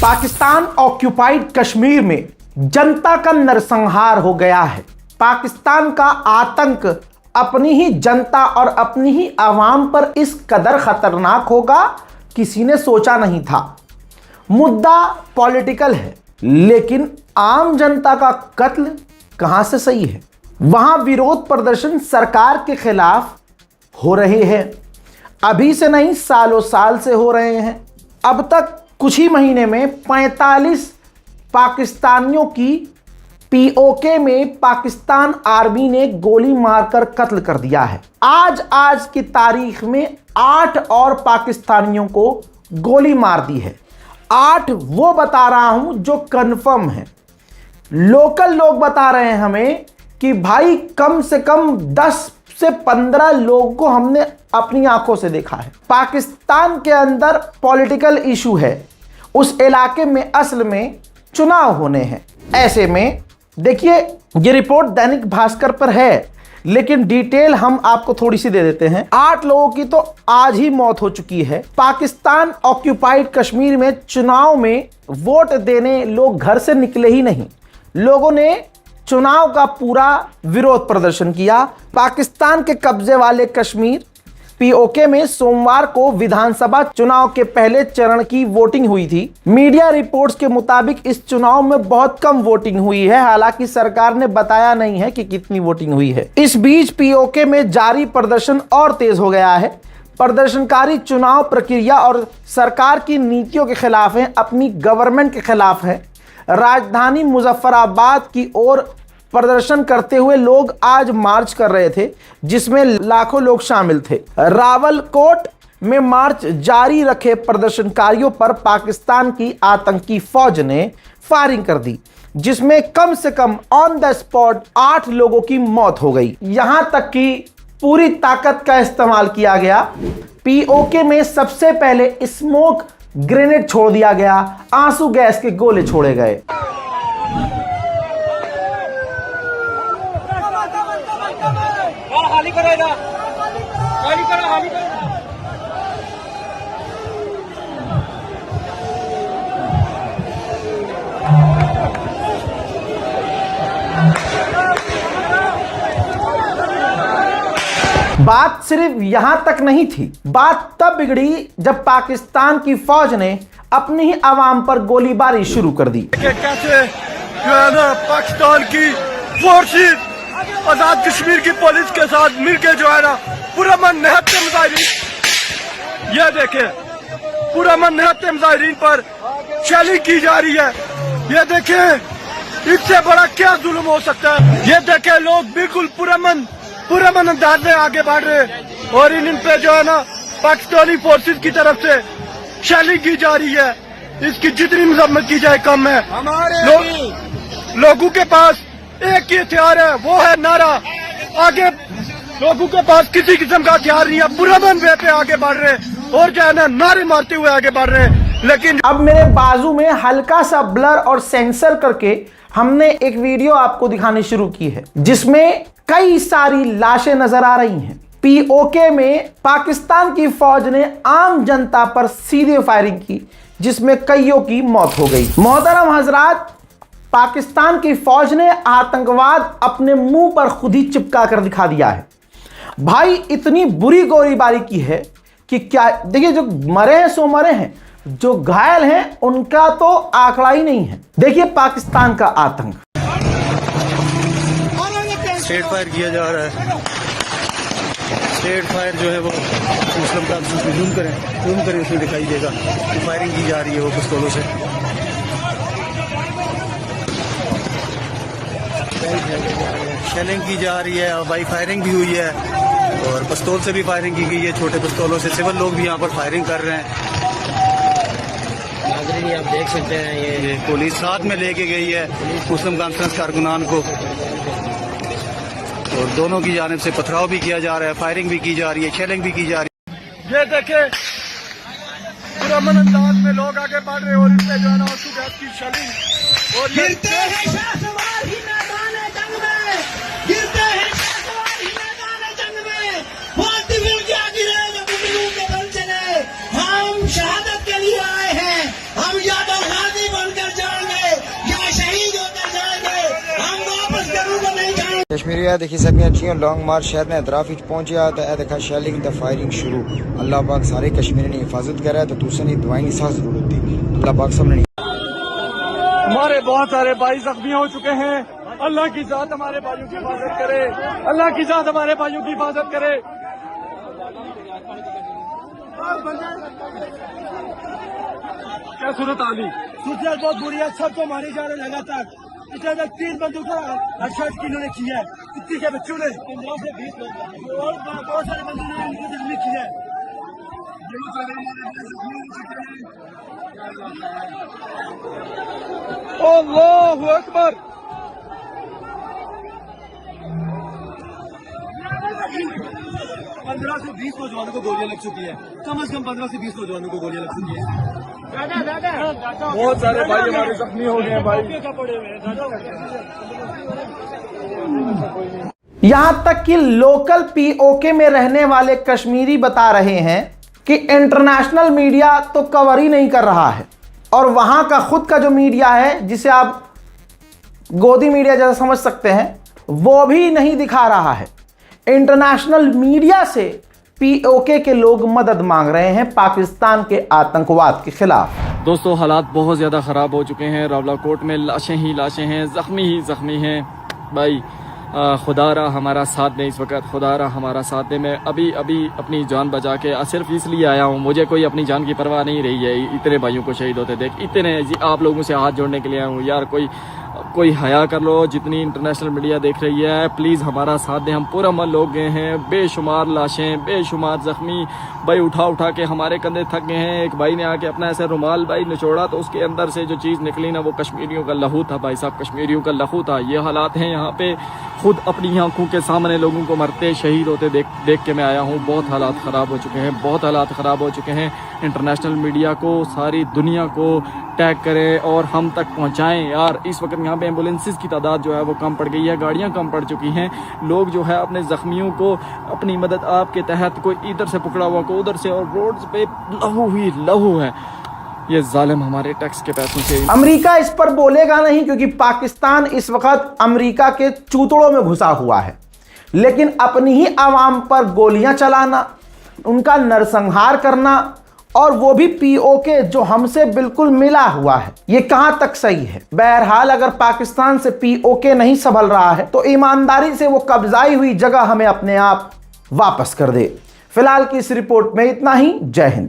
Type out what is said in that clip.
Pakistan occupied Kashmir में जनता का नरसंहार हो गया है। पाकिस्तान का आतंक अपनी ही जनता और अपनी ही आवाम पर इस कदर खतरनाक होगा किसी ने सोचा नहीं था। मुद्दा पॉलिटिकल है, लेकिन आम जनता का कत्ल कहां से सही है। वहां विरोध प्रदर्शन सरकार के खिलाफ हो रहे हैं, अभी से नहीं सालों साल से हो रहे हैं। अब तक कुछ ही महीने में 45 पाकिस्तानियों की पीओके में पाकिस्तान आर्मी ने गोली मारकर कत्ल कर दिया है। आज की तारीख में 8 और पाकिस्तानियों को गोली मार दी है। 8 वो बता रहा हूं जो कंफर्म है। लोकल लोग बता रहे हैं हमें कि भाई कम से कम 10 से 15 लोगों को हमने अपनी आंखों से देखा है। पाकिस्तान के अंदर पॉलिटिकल इशू है, उस इलाके में असल में चुनाव होने हैं। ऐसे में देखिए, ये रिपोर्ट दैनिक भास्कर पर है, लेकिन डिटेल हम आपको थोड़ी सी दे देते हैं। 8 लोगों की तो आज ही मौत हो चुकी है। पाकिस्तान ऑक्यूपाइड कश्मीर में चुनाव में वोट देने लोग घर से निकले ही नहीं। लोगों ने चुनाव का पूरा विरोध प्रदर्शन किया। पाकिस्तान के कब्जे वाले कश्मीर पीओके में सोमवार को विधानसभा चुनाव के पहले चरण की वोटिंग हुई थी। मीडिया रिपोर्ट्स के मुताबिक इस चुनाव में बहुत कम वोटिंग हुई है, हालांकि सरकार ने बताया नहीं है कि कितनी वोटिंग हुई है। इस बीच पीओके में जारी प्रदर्शन और तेज हो गया है। प्रदर्शनकारी चुनाव प्रक्रिया और सरकार की नीतियों के खिलाफ हैं, अपनी गवर्नमेंट के खिलाफ है। राजधानी मुजफ्फराबाद की ओर प्रदर्शन करते हुए लोग आज मार्च कर रहे थे, जिसमें लाखों लोग शामिल थे। रावलकोट में मार्च जारी रखे प्रदर्शनकारियों पर पाकिस्तान की आतंकी फौज ने फायरिंग कर दी, जिसमें कम से कम ऑन द स्पॉट 8 लोगों की मौत हो गई। यहां तक कि पूरी ताकत का इस्तेमाल किया गया। पीओके में सबसे पहले स्मोक ग्रेनेड छोड़ दिया गया, आंसू गैस के गोले छोड़े गए। हाली करेगा, हाली करो, हाली करो। बात सिर्फ यहां तक नहीं थी, बात तब बिगड़ी जब पाकिस्तान की फौज ने अपनी ही आवाम पर गोलीबारी शुरू कर दी। कैसे जो है ना पाकिस्तान की फोर्सेस आजाद कश्मीर की पुलिस के साथ मिलकर जो है ना पुरअमन निहत्ते मुजाहिरीन, यह देखे पुरअमन निहत्ते मुजाहिरीन पर शैलिंग की जा रही है। ये देखे इससे बड़ा क्या जुल्म हो सकता है। ये देखे लोग बिल्कुल पुरअमन अंदाज में आगे बढ़ रहे हैं और इन पे जो है ना पाकिस्तानी फोर्सेस की तरफ से शैलिंग की जा रही है। इसकी जितनी मजम्मत की जाए कम है। लोगों के पास एक ही हथियार है, वो है नारा। आगे लोगों के पास किसी किस्म का हथियार नहीं है, पुरअमन वे पे आगे बढ़ रहे हैं और जो है ना नारे मारते हुए आगे बढ़ रहे हैं। लेकिन अब मेरे बाजू में हल्का सा ब्लर और सेंसर करके हमने एक वीडियो आपको दिखानी शुरू की है, जिसमें कई सारी लाशें नजर आ रही हैं। पीओके में पाकिस्तान की फौज ने आम जनता पर सीधे फायरिंग की, जिसमें कईयों की मौत हो गई। मोहतरम हजरात, पाकिस्तान की फौज ने आतंकवाद अपने मुंह पर खुद ही चिपका कर दिखा दिया है। भाई इतनी बुरी गोलीबारी की है कि क्या, देखिए जो मरे हैं सो मरे हैं, जो घायल हैं उनका तो आंकड़ा ही नहीं है। देखिए पाकिस्तान का आतंक। स्ट्रेट फायर किया जा रहा है। स्ट्रेट फायर जो है वो मुस्लिम का जूम करें उसमें दिखाई देगा। फायरिंग की जा रही है वो पिस्तौलों से। शेलिंग की जा रही है, हवाई फायरिंग भी हुई है और पिस्तौल से भी फायरिंग की गई है, छोटे पिस्तौलों से। सिविल लोग भी यहाँ पर फायरिंग कर रहे हैं। आप देख सकते हैं ये पुलिस साथ में लेके गई है मुस्लिम कॉन्फ्रेंस कारकुनान को और दोनों की जानिब से पथराव भी किया जा रहा है, फायरिंग भी की जा रही है, शेलिंग भी की जा रही है। ये देखे पुरअमन अंदाज में लोग आगे बढ़ रहे हैं और इसमें जो है ना आंसू गैस की शेलिंग और गिरते हैं शाहसवार ही मैदान जंग में, गिरते हैं शाहसवार ही मैदान जंग में, बहुत दिल क्या गिरे जब उंगलियों के बल चले। हम शहादत के लिए आए हैं, हम यादव हाजिर कश्मीरी है देखी सकते हैं जियों लॉन्ग मार्च शहर ने अतराफ विच पहुंचा तो यह देखा शेलिंग द फायरिंग शुरू। अल्लाह पाक सारे कश्मीरी ने हिफाजत करे तो तुसन ही दवाई की साथ जरूरत थी। अल्लाह पाक सब ने हमारे बहुत सारे भाई जख्मी हो चुके हैं। अल्लाह की जात हमारे भाइयों की हिफाजत करे। अल्लाह की जात हमारे भाइयों की हिफाजत करे। क्या सूरत आली सूरत बहुत बुरी है। सबको मारे जा रहे लगातार। पिछले तक 3 बंदूकों हर्षद की इन्होंने की है। कितने के बच्चों ने 15 से 20 और बहुत सारे बंदूकों ने इनको जख्मी किया है। अल्लाहु अकबर। 15 से 20 नौजवानों को गोलियां लग चुकी है। कम से कम 15 से 20 नौजवानों को गोलियां लग चुकी है। बहुत सारे भाई हमारे जख्मी हो गए हैं भाई। यहां तक कि लोकल पीओके में रहने वाले कश्मीरी बता रहे हैं कि इंटरनेशनल मीडिया तो कवर ही नहीं कर रहा है और वहां का खुद का जो मीडिया है, जिसे आप गोदी मीडिया जैसा समझ सकते हैं, वो भी नहीं दिखा रहा है। इंटरनेशनल मीडिया से पीओके के लोग मदद मांग रहे हैं पाकिस्तान के आतंकवाद के खिलाफ। दोस्तों हालात बहुत ज़्यादा ख़राब हो चुके हैं। रावलाकोट में लाशें ही लाशें हैं, ज़ख्मी ही ज़ख्मी हैं भाई। खुदा रहा हमारा साथ दे इस वक्त, खुदा रहा हमारा साथ दे। मैं अभी अपनी जान बचा के सिर्फ इसलिए आया हूँ, मुझे कोई अपनी जान की परवाह नहीं रही है। इतने भाइयों को शहीद होते देख, इतने आप लोगों से हाथ जोड़ने के लिए आया हूँ यार। कोई हया कर लो। जितनी इंटरनेशनल मीडिया देख रही है प्लीज़ हमारा साथ दें। हम पूरा मन लोग गए हैं, बेशुमार लाशें, बेशुमार ज़ख्मी भाई। उठा के हमारे कंधे थक गए हैं। एक भाई ने आके अपना ऐसा रुमाल भाई निचोड़ा तो उसके अंदर से जो चीज़ निकली ना वो कश्मीरियों का लहू था भाई साहब, कश्मीरियों का लहू था। ये हालात हैं यहाँ पे। खुद अपनी आंखों के सामने लोगों को मरते शहीद होते देख के मैं आया हूँ। बहुत हालात ख़राब हो चुके हैं, बहुत हालात ख़राब हो चुके हैं। इंटरनेशनल मीडिया को, सारी दुनिया को टैग करें और हम तक पहुँचाएँ यार। इस वक्त यहाँ पे एम्बुलेंसेस की तादाद जो है वो कम पड़ गई है, गाड़ियाँ कम पड़ चुकी हैं। लोग जो है अपने ज़ख्मियों को अपनी मदद आपके तहत, कोई इधर से पकड़ा हुआ को उधर से, और रोड पे लहू ही लहू है। ये जालिम हमारे टैक्स के पैसों से। अमेरिका इस पर बोलेगा नहीं क्योंकि पाकिस्तान इस वक्त अमेरिका के चूतड़ों में घुसा हुआ है, लेकिन अपनी ही आवाम पर गोलियां चलाना, उनका नरसंहार करना, और वो भी पीओके जो हमसे बिल्कुल मिला हुआ है, ये कहां तक सही है। बहरहाल अगर पाकिस्तान से पीओके नहीं संभल रहा है तो ईमानदारी से वो कब्जाई हुई जगह हमें अपने आप वापस कर दे। फिलहाल की इस रिपोर्ट में इतना ही। जय हिंद।